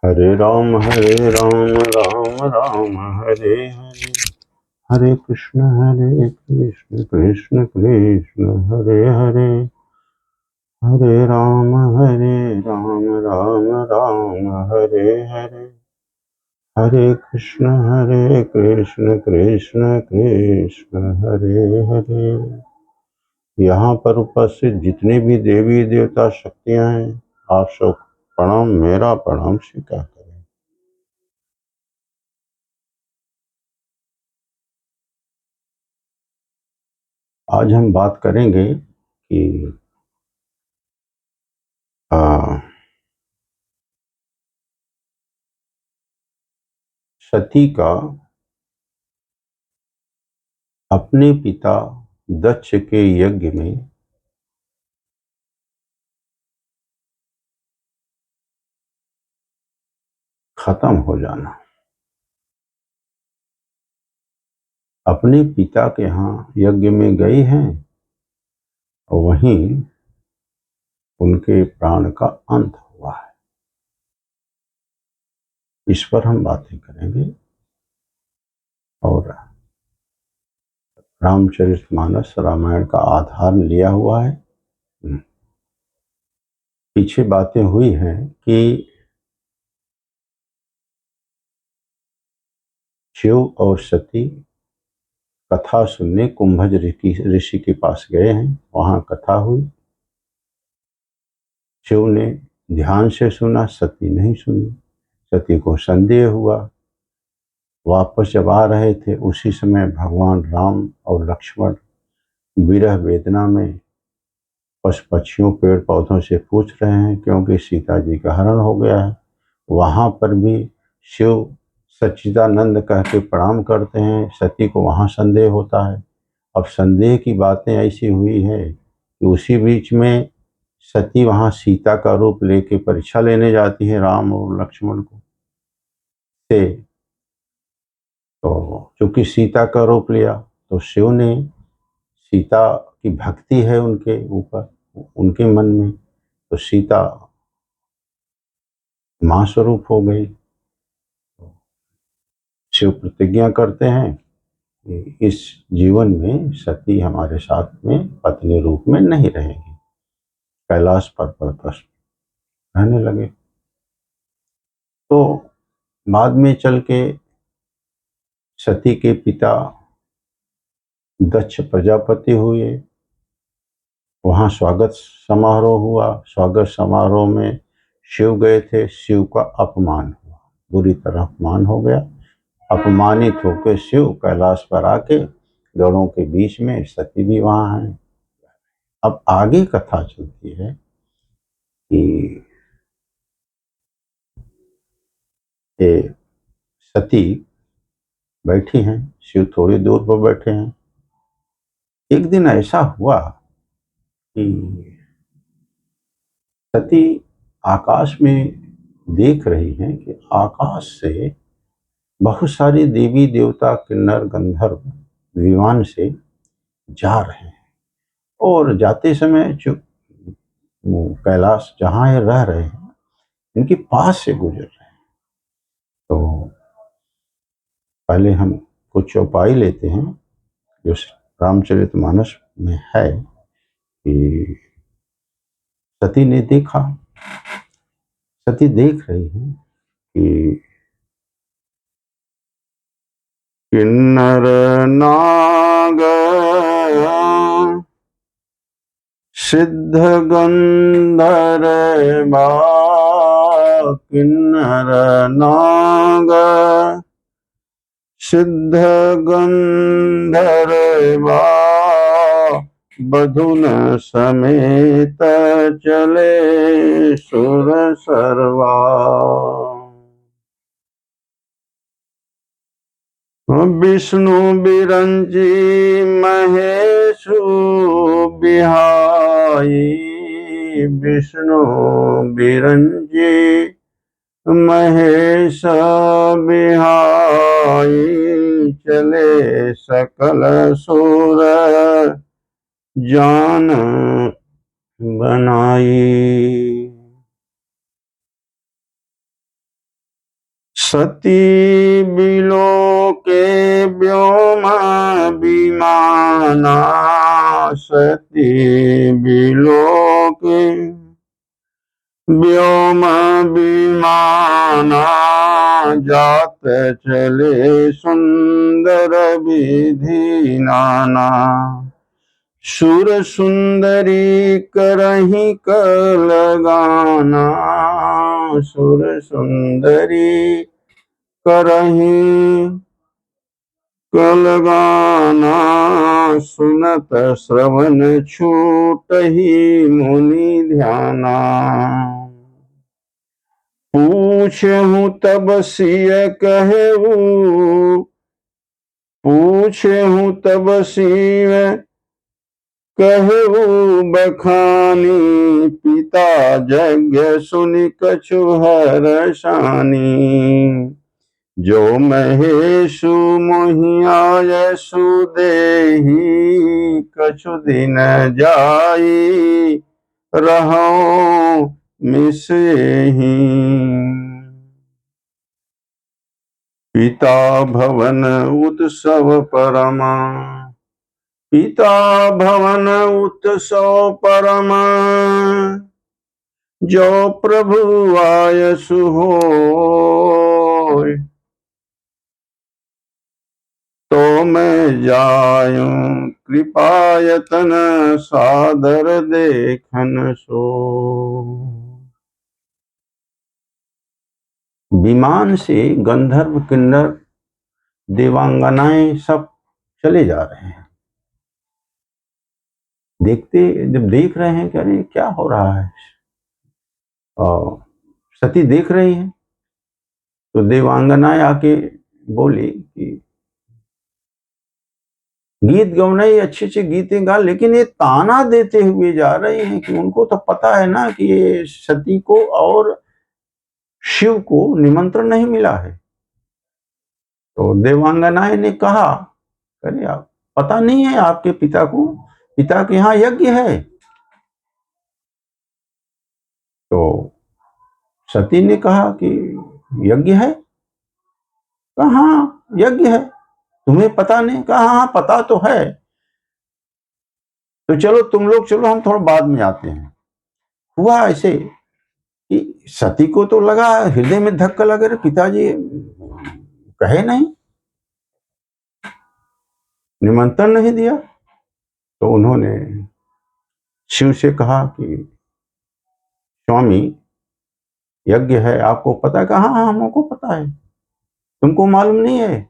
हरे राम राम राम हरे हरे, हरे कृष्ण कृष्ण कृष्ण हरे हरे, हरे राम राम राम हरे हरे, हरे कृष्ण कृष्ण कृष्ण हरे हरे। यहाँ पर उपस्थित जितने भी देवी देवता शक्तियां हैं, आप सब प्रणाम, मेरा प्रणाम स्वीकार करें। आज हम बात करेंगे कि सती का अपने पिता दक्ष के यज्ञ में खत्म हो जाना। अपने पिता के यहाँ यज्ञ में गई हैं और वहीं उनके प्राण का अंत हुआ है। इस पर हम बातें करेंगे और रामचरितमानस रामायण का आधार लिया हुआ है। पीछे बातें हुई हैं कि शिव और सती कथा सुनने कुंभज ऋषि के पास गए हैं। वहां कथा हुई, शिव ने ध्यान से सुना, सती नहीं सुनी। सती को संदेह हुआ। वापस जब आ रहे थे उसी समय भगवान राम और लक्ष्मण विरह वेदना में पशु पक्षियों पेड़ पौधों से पूछ रहे हैं, क्योंकि सीता जी का हरण हो गया है। वहां पर भी शिव सच्चिदानंद कह के प्रणाम करते हैं। सती को वहां संदेह होता है। अब संदेह की बातें ऐसी हुई है कि उसी बीच में सती वहां सीता का रूप लेके परीक्षा लेने जाती है राम और लक्ष्मण को से। तो चूंकि सीता का रूप लिया तो शिव ने, सीता की भक्ति है उनके ऊपर, उनके मन में, तो सीता मां स्वरूप हो गई। शिव प्रतिज्ञा करते हैं कि इस जीवन में सती हमारे साथ में पत्नी रूप में नहीं रहेगी। कैलाश पर रहने लगे। तो बाद में चल के सती के पिता दक्ष प्रजापति हुए। वहां स्वागत समारोह हुआ। स्वागत समारोह में शिव गए थे। शिव का अपमान हुआ, बुरी तरह अपमान हो गया। अपमानित होकर शिव कैलाश पर आके गणों के बीच में, सती भी वहां है। अब आगे कथा चलती है कि ये सती बैठी हैं, शिव थोड़ी दूर पर बैठे हैं। एक दिन ऐसा हुआ कि सती आकाश में देख रही हैं कि आकाश से बहुत सारी देवी देवता किन्नर गंधर्व विमान से जा रहे हैं और जाते समय जो कैलाश जहाँ ये रह रहे हैं इनके पास से गुजर रहे हैं। तो पहले हम कुछ चौपाई लेते हैं जो रामचरितमानस में है कि सती ने देखा, सती देख रही है कि किन्नर नाग सिद्ध गंधर्व, किन्नर नाग सिद्ध गंधर्व, बधुन समेत चले सुर सर्वा। विष्णु बिरंजी महेशु बिहाई, विष्णु बिरंजी महेश बिहाई, चले सकल सुर जान बनाई। सती बिलोके व्योम विमाना, सती बिलोके व्योम विमाना, जात चले सुंदर विधि नाना। सुर सुंदरी करही कर गाना, सुर सुंदरी करही कल गाना। सुनत श्रवण छूटहि मुनि ध्याना। पूछहु तब सिय कहेऊ, पूछहु तब सिय कहेऊ बखानी। पिता यज्ञ सुनि कछु हरषानी। जो महेशु मोहि आयसु देहि, कछु दिन जाई रहौ मिसेहि। पिता भवन उत्सव परमा, पिता भवन उत्सव परमा। जो प्रभु आयसु होय, तो मैं जायूं कृपायतन सादर देखन सो। विमान से गंधर्व किन्नर देवांगनाएं सब चले जा रहे हैं। जब देख रहे हैं कि अरे क्या हो रहा है, और सती देख रही है, तो देवांगनाएं आके बोली कि गीत गौनाई अच्छे अच्छे गीतें गा, लेकिन ये ताना देते हुए जा रहे हैं कि उनको तो पता है ना कि ये सती को और शिव को निमंत्रण नहीं मिला है। तो देवांगनाएं ने कहा, अरे आप पता नहीं है आपके पिता को, पिता के यहाँ यज्ञ है। तो सती ने कहा कि यज्ञ है? कहा यज्ञ है, तुम्हें पता नहीं? कहा हाँ पता तो है। तो चलो तुम लोग चलो, हम थोड़ा बाद में आते हैं। हुआ ऐसे कि सती को तो लगा, हृदय में धक्का लगा, रहे पिताजी कहे नहीं, निमंत्रण नहीं दिया। तो उन्होंने शिव से कहा कि स्वामी यज्ञ है, आपको पता है? कहा हाँ हमको पता है, तुमको मालूम नहीं है?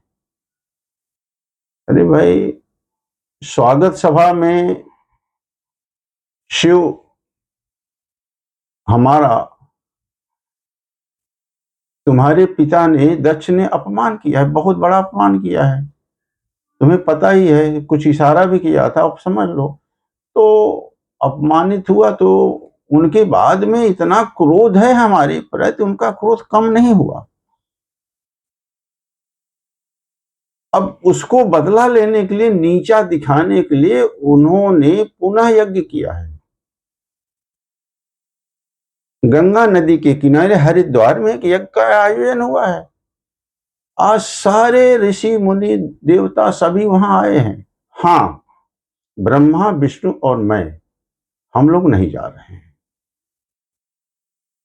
अरे भाई, स्वागत सभा में शिव हमारा, तुम्हारे पिता ने, दक्ष ने अपमान किया है, बहुत बड़ा अपमान किया है, तुम्हें पता ही है, कुछ इशारा भी किया था, अब समझ लो। तो अपमानित हुआ, तो उनके बाद में इतना क्रोध है हमारे प्रति, उनका क्रोध कम नहीं हुआ। अब उसको बदला लेने के लिए, नीचा दिखाने के लिए उन्होंने पुनः यज्ञ किया है। गंगा नदी के किनारे हरिद्वार में एक यज्ञ का आयोजन हुआ है। आज सारे ऋषि मुनि देवता सभी वहां आए हैं। हाँ, ब्रह्मा विष्णु और मैं, हम लोग नहीं जा रहे हैं,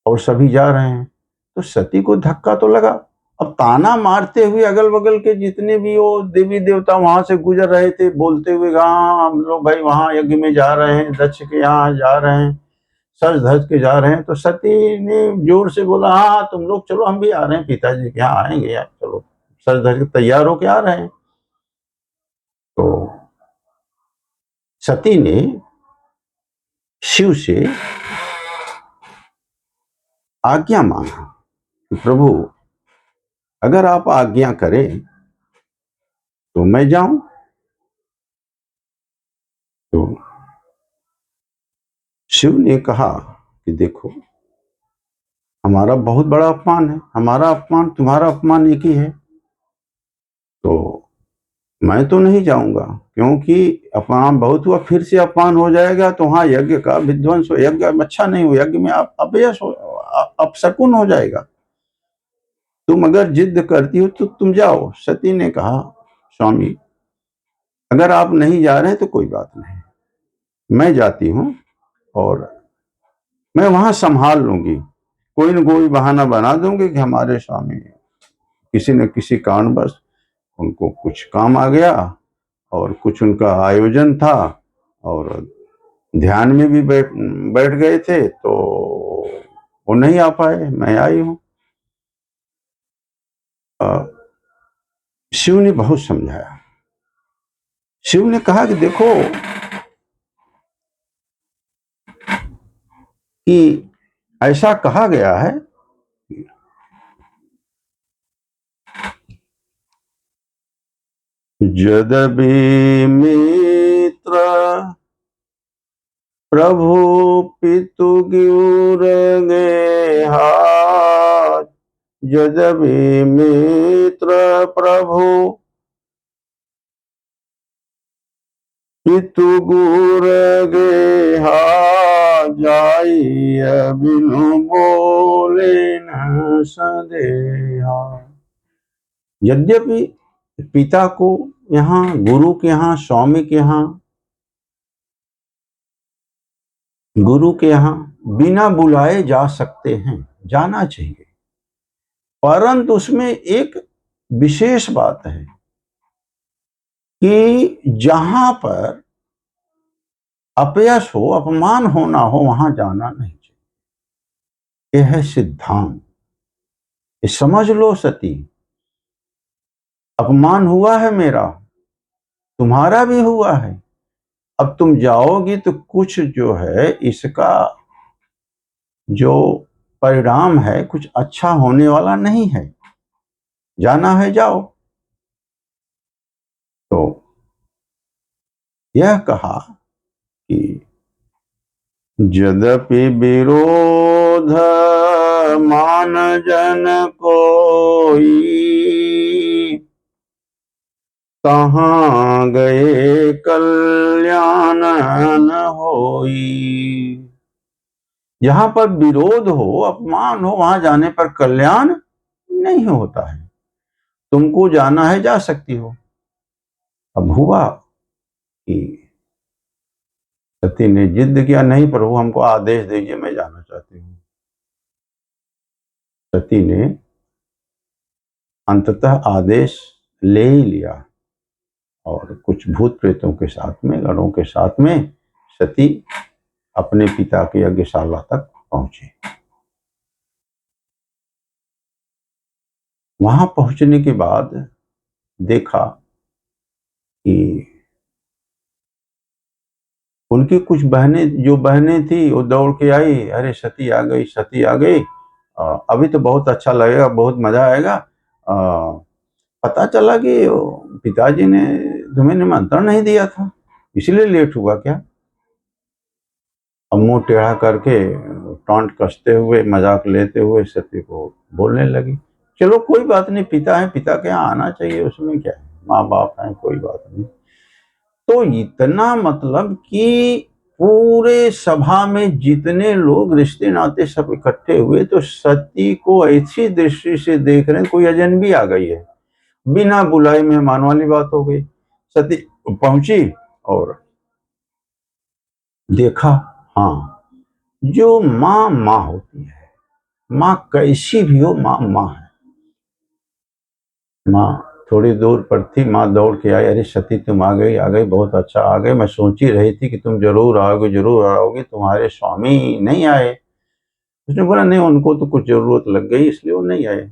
और सभी जा रहे हैं। तो सती को धक्का तो लगा। अब ताना मारते हुए अगल बगल के जितने भी वो देवी देवता वहां से गुजर रहे थे, बोलते हुए हाँ हम लोग भाई वहां यज्ञ में जा रहे हैं, दक्ष के यहाँ जा रहे हैं, सज धज के जा रहे हैं। तो सती ने जोर से बोला, हाँ तुम लोग चलो, हम भी आ रहे हैं, पिताजी के यहाँ आएंगे यार, चलो सज धज के तैयार होके आ रहे हैं। तो सती ने शिव से आज्ञा मांगा कि प्रभु अगर आप आज्ञा करें तो मैं जाऊं। तो शिव ने कहा कि देखो, हमारा बहुत बड़ा अपमान है, हमारा अपमान तुम्हारा अपमान एक ही है, तो मैं तो नहीं जाऊंगा, क्योंकि अपमान बहुत हुआ, फिर से अपमान हो जाएगा तो हाँ यज्ञ का विध्वंस हो, यज्ञ अच्छा नहीं हो, यज्ञ में अपयश हो, अपशकुन हो जाएगा। तुम अगर जिद करती हो तो तुम जाओ। सती ने कहा, स्वामी अगर आप नहीं जा रहे हैं तो कोई बात नहीं, मैं जाती हूँ और मैं वहां संभाल लूंगी। कोई न कोई बहाना बना दूंगी कि हमारे स्वामी किसी न किसी कारणवश उनको कुछ काम आ गया और कुछ उनका आयोजन था और ध्यान में भी बैठ बैठ गए थे, तो वो नहीं आ पाए, मैं आई हूँ। शिव ने बहुत समझाया। शिव ने कहा कि देखो कि ऐसा कहा गया है यद्यपि मित्र प्रभु पितु गे हाथ, यद्यपि मित्र प्रभु पितु गे हाथ, जाइय बिनु बोले न सदेहा। यद्यपि पिता को यहाँ, गुरु के यहाँ, स्वामी के यहाँ, गुरु के यहाँ बिना बुलाए जा सकते हैं, जाना चाहिए, परंतु उसमें एक विशेष बात है कि जहां पर अपयश हो, अपमान होना हो, वहां जाना नहीं चाहिए। यह है सिद्धांत, ये समझ लो सती। अपमान हुआ है मेरा, तुम्हारा भी हुआ है, अब तुम जाओगी तो कुछ जो है इसका जो परिणाम है कुछ अच्छा होने वाला नहीं है, जाना है जाओ। तो यह कहा कि यद्यपि विरोध मान जन कोई, कहाँ गए कल्याण न होई। जहां पर विरोध हो, अपमान हो, वहां जाने पर कल्याण नहीं होता है। तुमको जाना है, जा सकती हो। अब हुआ कि सती ने जिद किया, नहीं प्रभु हमको आदेश दीजिए, मैं जाना चाहती हूँ। सती ने अंततः आदेश ले ही लिया और कुछ भूत प्रेतों के साथ में, गणों के साथ में सती अपने पिता की यज्ञशाला तक पहुंची। वहां पहुंचने के बाद देखा कि उनकी कुछ बहनें, जो बहनें थी वो दौड़ के आई, अरे सती आ गई, सती आ गई, अभी तो बहुत अच्छा लगेगा, बहुत मजा आएगा। पता चला कि पिताजी ने तुम्हें निमंत्रण नहीं दिया था, इसलिए लेट हुआ क्या। अब मुंह टेढ़ा करके टॉन्ट कसते हुए, मजाक लेते हुए सती को बोलने लगी, चलो कोई बात नहीं, पिता है, पिता के यहाँ आना चाहिए, उसमें क्या है, माँ बाप है, कोई बात नहीं। तो इतना मतलब कि पूरे सभा में जितने लोग रिश्ते नाते सब इकट्ठे हुए तो सती को ऐसी दृष्टि से देख रहे हैं कोई अजनबी आ गई है, बिना बुलाए मेहमान वाली बात हो गई। सती पहुंची और देखा, हाँ, जो माँ माँ होती है, माँ कैसी भी हो, माँ माँ है। माँ थोड़ी दूर पर थी, माँ दौड़ के आई, अरे सती तुम आ गई, आ गई, बहुत अच्छा आ गए, मैं सोच ही रही थी कि तुम जरूर आओगे, जरूर आओगे, तुम्हारे स्वामी नहीं आए। उसने बोला नहीं, उनको तो कुछ जरूरत लग गई इसलिए वो नहीं आए।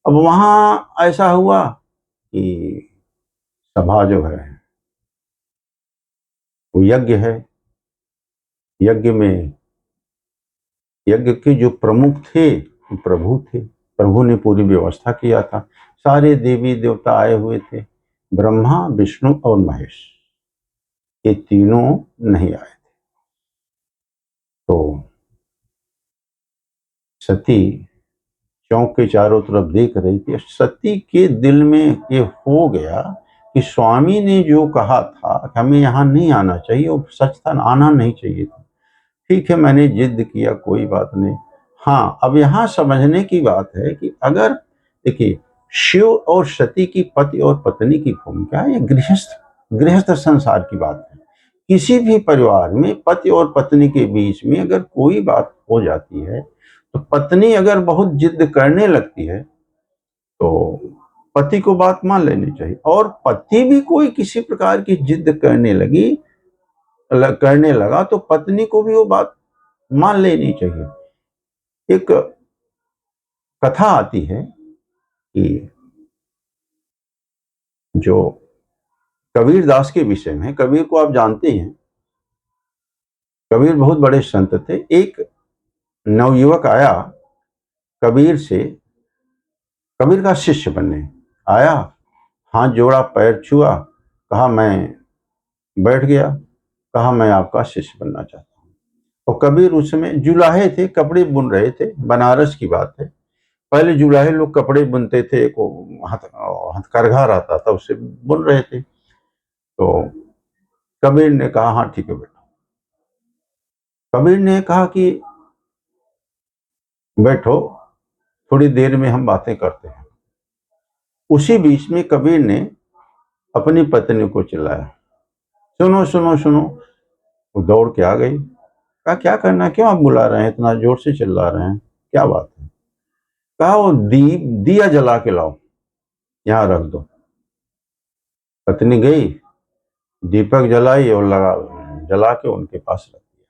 अब वहां ऐसा हुआ कि सभा जो है वो यज्ञ है, यज्ञ में यज्ञ के जो प्रमुख थे प्रभु थे, प्रभु ने पूरी व्यवस्था किया था, सारे देवी देवता आए हुए थे, ब्रह्मा विष्णु और महेश, ये तीनों नहीं आए थे। तो सती चौक के चारों तरफ देख रही थी, सती के दिल में ये हो गया कि स्वामी ने जो कहा था कि हमें यहाँ नहीं आना चाहिए, वो सच था, आना नहीं चाहिए था। ठीक है, मैंने जिद किया, कोई बात नहीं। हाँ, अब यहाँ समझने की बात है कि अगर देखिए, शिव और सती की पति और पत्नी की भूमिका ये गृहस्थ संसार की बात है। किसी भी परिवार में पति और पत्नी के बीच में अगर कोई बात हो जाती है तो पत्नी अगर बहुत जिद करने लगती है तो पति को बात मान लेनी चाहिए, और पति भी कोई किसी प्रकार की जिद करने लगा तो पत्नी को भी वो बात मान लेनी चाहिए। एक कथा आती है कि जो कबीर दास के विषय में, कबीर को आप जानते हैं, कबीर बहुत बड़े संत थे। एक नवयुवक आया कबीर से, कबीर का शिष्य बनने आया, हाथ जोड़ा, पैर छुआ, कहा मैं बैठ गया, कहा मैं आपका शिष्य बनना चाहता हूँ। और कबीर उस समय जुलाहे थे, कपड़े बुन रहे थे, बनारस की बात है। पहले जुलाहे लोग कपड़े बुनते थे, एक हथकरघा रहता था, उससे बुन रहे थे। तो कबीर ने कहा हाँ ठीक है बेटा। कबीर ने कहा कि बैठो, थोड़ी देर में हम बातें करते हैं। उसी बीच में कबीर ने अपनी पत्नी को चिल्लाया, सुनो सुनो सुनो। वो दौड़ के आ गई, कहा क्या करना है, क्यों आप बुला रहे हैं, इतना जोर से चिल्ला रहे हैं, क्या बात है। कहा वो दिया जला के लाओ, यहाँ रख दो। पत्नी गई, दीपक जलाई और जला के उनके पास रख दिया।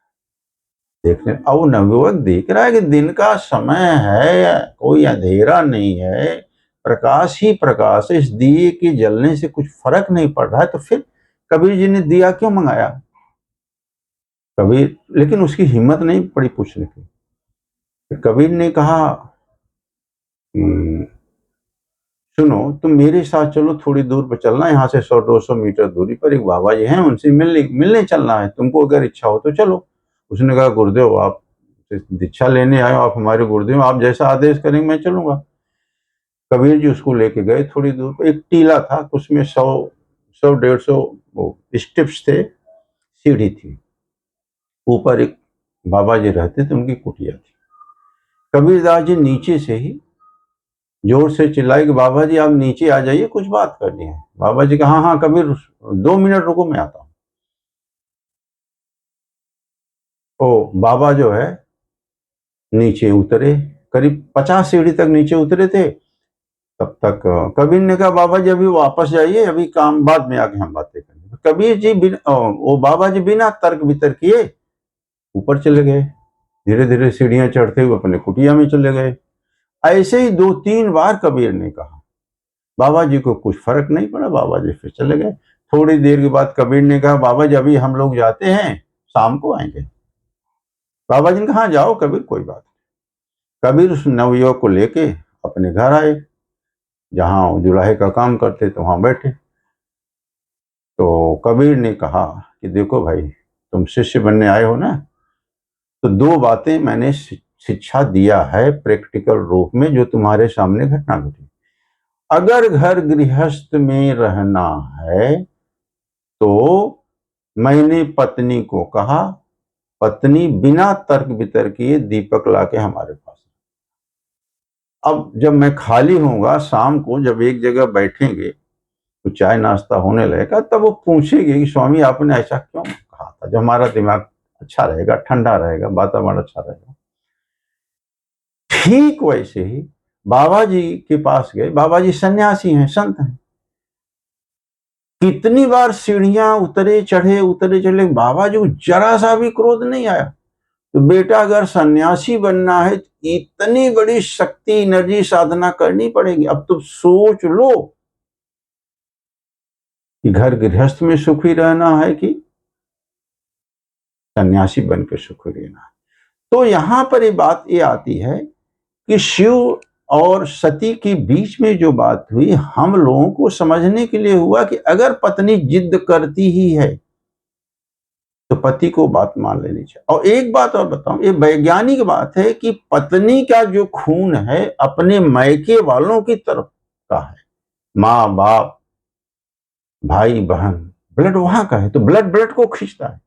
देखने अब वो नवयुवक देख रहा है कि दिन का समय है, कोई अंधेरा नहीं है, प्रकाश ही प्रकाश है, इस दिए के जलने से कुछ फर्क नहीं पड़ रहा है, तो फिर कबीर जी ने दिया क्यों मंगाया। कबीर, लेकिन उसकी हिम्मत नहीं पड़ी पूछने की। कबीर ने कहा कि सुनो, तुम मेरे साथ चलो, थोड़ी दूर पर चलना, यहाँ से 100-200 मीटर दूरी पर एक बाबा जी हैं, उनसे मिलने चलना है, तुमको अगर इच्छा हो तो चलो। उसने कहा गुरुदेव, आप दीक्षा लेने आए हो, आप हमारे गुरुदेव, आप जैसा आदेश करेंगे मैं चलूंगा। कबीर जी उसको लेके गए थोड़ी दूर पर, एक टीला था, उसमें 100-150 स्टेप्स थे, सीढ़ी थी, ऊपर एक बाबा जी रहते थे, उनकी कुटिया थी। कबीरदास जी नीचे से ही जोर से चिल्लाए कि बाबा जी आप नीचे आ जाइए, कुछ बात करनी है। बाबा जी कहा हाँ हाँ कबीर, 2 मिनट रुको, मैं आता हूँ। ओ बाबा जो है नीचे उतरे, करीब 50 सीढ़ी तक नीचे उतरे थे। तब तक कबीर ने कहा बाबा जी अभी वापस जाइए, अभी काम बाद में आके हम बातें करेंगे। कबीर जी वो बाबा जी बिना तर्क वितर्क किए ऊपर चले गए, धीरे धीरे सीढ़ियां चढ़ते हुए अपने कुटिया में चले गए। ऐसे ही 2-3 बार कबीर ने कहा, बाबा जी को कुछ फर्क नहीं पड़ा, बाबा जी फिर चले गए। थोड़ी देर के बाद कबीर ने कहा बाबा जी अभी हम लोग जाते हैं, शाम को आएंगे। बाबा जी ने कहा जाओ कबीर, कोई बात नहीं। कबीर उस नवयुवक को लेके अपने घर आए, जहां जुलाहे का काम करते तो वहां बैठे। तो कबीर ने कहा कि देखो भाई, तुम शिष्य बनने आए हो ना, तो 2 बातें मैंने शिक्षा दिया है प्रैक्टिकल रूप में, जो तुम्हारे सामने घटना घटी। अगर घर गृहस्थ में रहना है तो मैंने पत्नी को कहा, पत्नी बिना तर्क वितर्क किए दीपक लाके हमारे पास। अब जब मैं खाली होऊंगा शाम को, जब एक जगह बैठेंगे तो चाय नाश्ता होने लगेगा, तब वो पूछेगी कि स्वामी आपने ऐसा क्यों कहा था, जब हमारा दिमाग अच्छा रहेगा, ठंडा रहेगा, वातावरण अच्छा रहेगा। ठीक वैसे ही बाबा जी के पास गए, बाबा जी सन्यासी हैं, संत हैं। कितनी बार सीढ़ियां उतरे चढ़े, बाबा जी को जरा सा भी क्रोध नहीं आया। तो बेटा अगर सन्यासी बनना है तो इतनी बड़ी शक्ति एनर्जी साधना करनी पड़ेगी। अब तुम सोच लो कि घर गृहस्थ में सुखी रहना है कि सन्यासी बनकर सुखी रहना है। तो यहां पर ये बात ये आती है कि शिव और सती के बीच में जो बात हुई, हम लोगों को समझने के लिए हुआ कि अगर पत्नी जिद करती ही है तो पति को बात मान लेनी चाहिए। और एक बात और बताऊं, ये वैज्ञानिक बात है कि पत्नी का जो खून है अपने मायके वालों की तरफ का है, माँ बाप भाई बहन, ब्लड वहां का है, तो ब्लड ब्लड को खींचता है।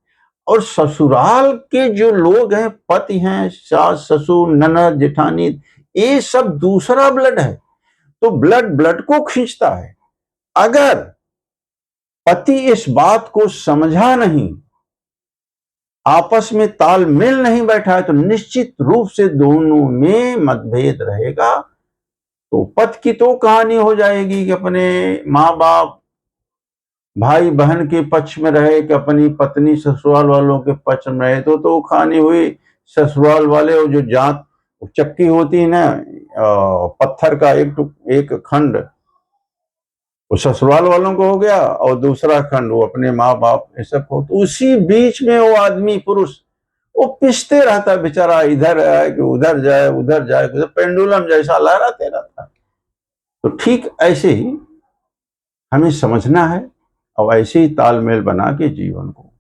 और ससुराल के जो लोग हैं, पति हैं, सास ससुर ननद जेठानी, ये सब दूसरा ब्लड है। तो ब्लड ब्लड को खींचता है। अगर पति इस बात को समझा नहीं, आपस में तालमेल नहीं बैठा है, तो निश्चित रूप से दोनों में मतभेद रहेगा। तो पति की तो कहानी हो जाएगी कि अपने माँ बाप भाई बहन के पक्ष में रहे कि अपनी पत्नी ससुराल वालों के पक्ष में रहे, तो कहानी हुई ससुराल वाले, और जो जात चक्की होती है ना, पत्थर का एक खंड वो ससुराल वालों को हो गया, और दूसरा खंड वो अपने माँ बाप ऐसा को, तो उसी बीच में वो आदमी पुरुष वो पिसते रहता बेचारा, इधर आए कि उधर जाए, उधर जाए, पेंडुलम जैसा लहराते रहता। तो ठीक ऐसे ही हमें समझना है और ऐसे ही तालमेल बना के जीवन को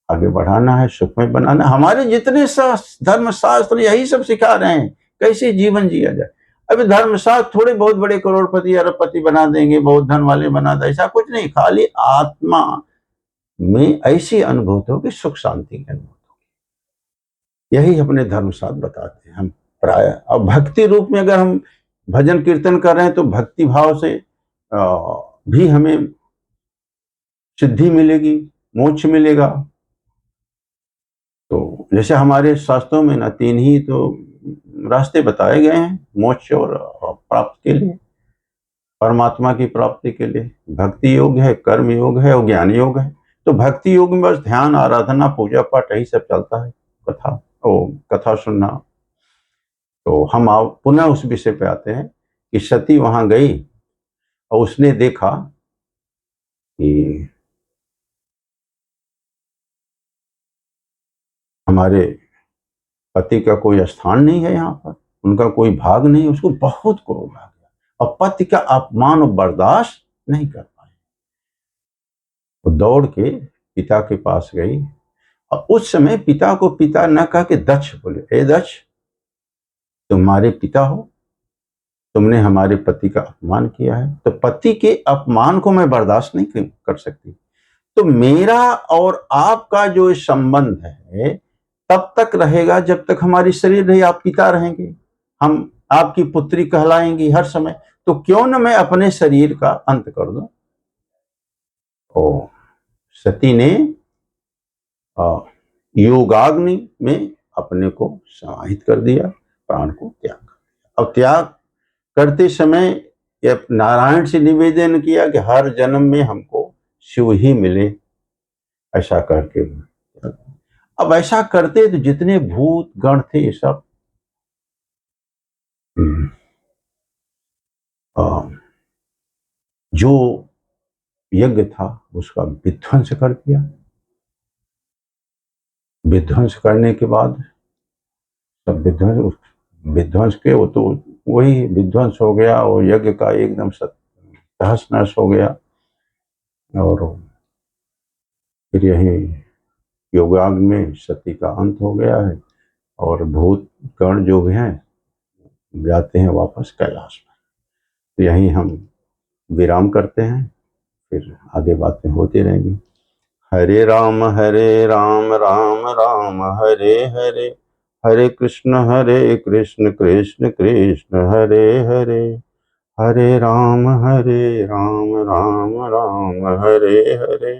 आगे बढ़ाना है, सुखमय बनाना। हमारे जितने धर्म शास्त्र यही सब सिखा रहे हैं कैसे जीवन जिया जाए। अभी धर्मशास्त्र थोड़े बहुत बड़े करोड़पति अरबपति बना देंगे, बहुत धन वाले बना दे, ऐसा कुछ नहीं। खाली आत्मा में ऐसी अनुभूति हो कि सुख शांति की अनुभूति, यही अपने धर्मशास्त्र बताते हैं हम प्राय। और भक्ति रूप में अगर हम भजन कीर्तन कर रहे हैं तो भक्ति भाव से भी हमें सिद्धि मिलेगी, मोक्ष मिलेगा। तो जैसे हमारे शास्त्रों में ना 3 ही तो रास्ते बताए गए हैं मोक्ष और प्राप्त के लिए, परमात्मा की प्राप्ति के लिए। भक्ति योग है, कर्म योग है और ज्ञान योग है। तो भक्ति योग में बस ध्यान, आराधना, पूजा पाठ यही सब चलता है, कथा सुनना। तो हम पुनः उस विषय पे आते हैं कि सती वहां गई और उसने देखा कि हमारे पति का कोई स्थान नहीं है यहाँ पर, उनका कोई भाग नहीं। उसको बहुत क्रोध आ गया और पति का अपमान बर्दाश्त नहीं कर पाए। वो दौड़ के पिता के पास गई और उस समय पिता को पिता न कह के दक्ष बोले, ए दक्ष, तुम्हारे पिता हो, तुमने हमारे पति का अपमान किया है, तो पति के अपमान को मैं बर्दाश्त नहीं कर सकती। तो मेरा और आपका जो संबंध है तब तक रहेगा जब तक हमारी शरीर रही, आप पिता रहेंगे, हम आपकी पुत्री कहलाएंगी हर समय। तो क्यों न मैं अपने शरीर का अंत कर दूं। सती ने योगाग्नि में अपने को समाहित कर दिया, प्राण को त्याग कर दिया। और त्याग करते समय नारायण से निवेदन किया कि हर जन्म में हमको शिव ही मिले, ऐसा करके। अब ऐसा करते तो जितने भूत गण थे सब जो यज्ञ था उसका विध्वंस कर दिया। विध्वंस करने के बाद सब विध्वंस के वो तो वही विध्वंस हो गया, और यज्ञ का एकदम तहस नहस हो गया। और फिर यही योगाग्नि में सती का अंत हो गया है, और भूत गण जो भी हैं जाते हैं वापस कैलाश में। तो यहीं हम विराम करते हैं, फिर आगे बातें होती रहेंगी। हरे राम राम राम हरे हरे, हरे कृष्ण कृष्ण कृष्ण हरे हरे, हरे राम राम राम हरे हरे,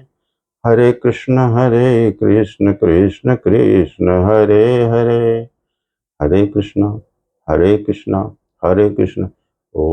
हरे कृष्ण कृष्ण कृष्ण हरे हरे, हरे कृष्ण हरे कृष्ण, हरे कृष्ण। ओ